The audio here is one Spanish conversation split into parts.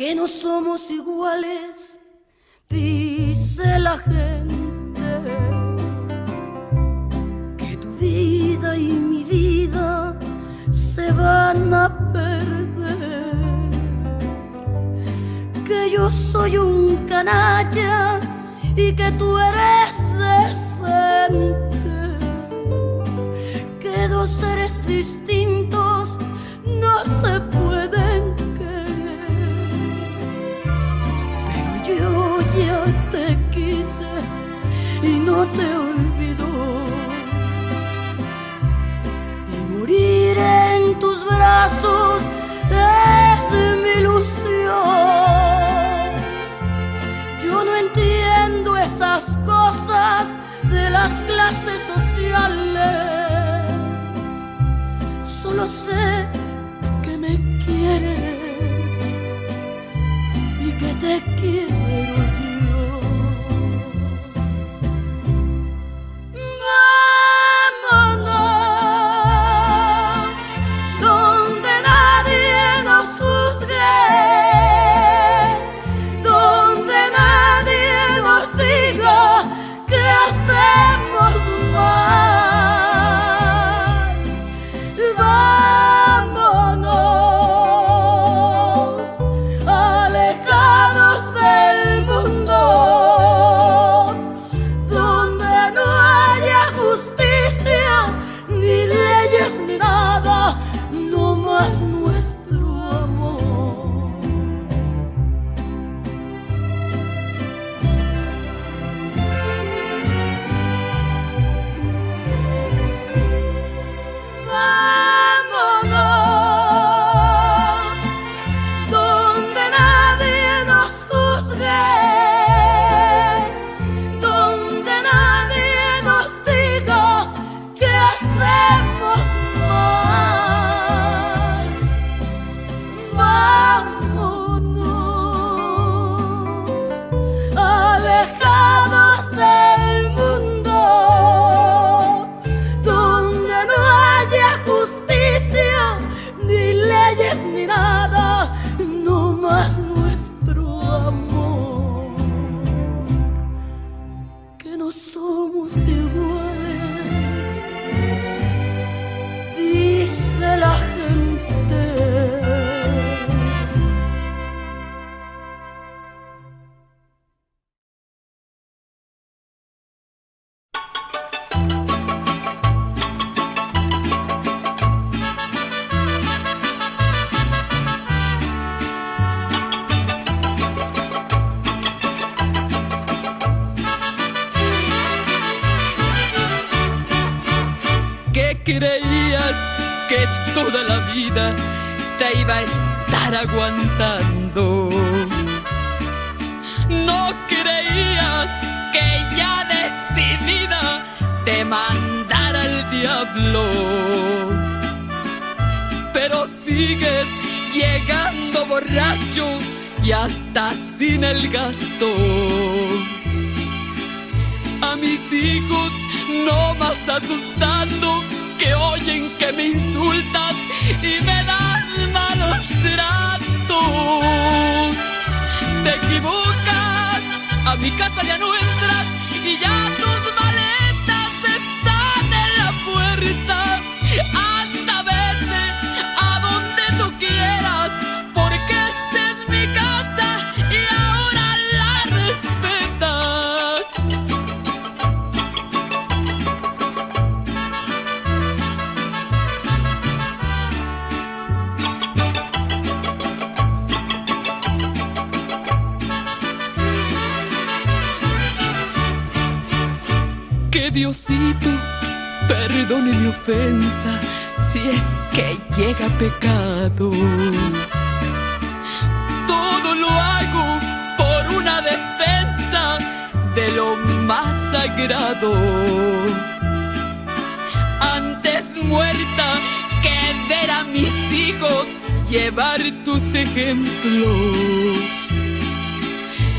que no somos iguales, dice la gente, que tu vida y mi vida se van a perder, que yo soy un canalla y que tú eres decente, que dos seres distintos no se pueden querer, pero yo ya te quise y no te olvido, y morir en tus brazos es mi ilusión. Yo no entiendo esas cosas de las clases sociales, solo sé que me quieres y que te quiero yo. Vámonos donde nadie nos juzgue, donde nadie nos diga que hacemos mal. Creías que toda la vida te iba a estar aguantando. No creías que ya decidida te mandara el diablo. Pero sigues llegando borracho y hasta sin el gasto. A mis hijos no más asustando, que oyen que me insultas y me das malos tratos. Te equivocas, a mi casa ya no entras y ya tus maletas están en la puerta. Anda, vete a donde tú quieras, porque esta es mi casa y ahora la respetas. Que Diosito perdone mi ofensa si es que llega pecado. Todo lo hago por una defensa de lo más sagrado. Antes muerta que ver a mis hijos llevar tus ejemplos.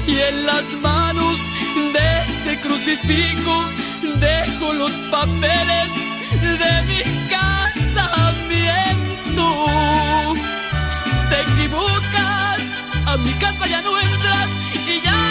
Y en las manos de ese crucifijo dejo los papeles de mi casamiento. Te equivocas, a mi casa ya no entras y ya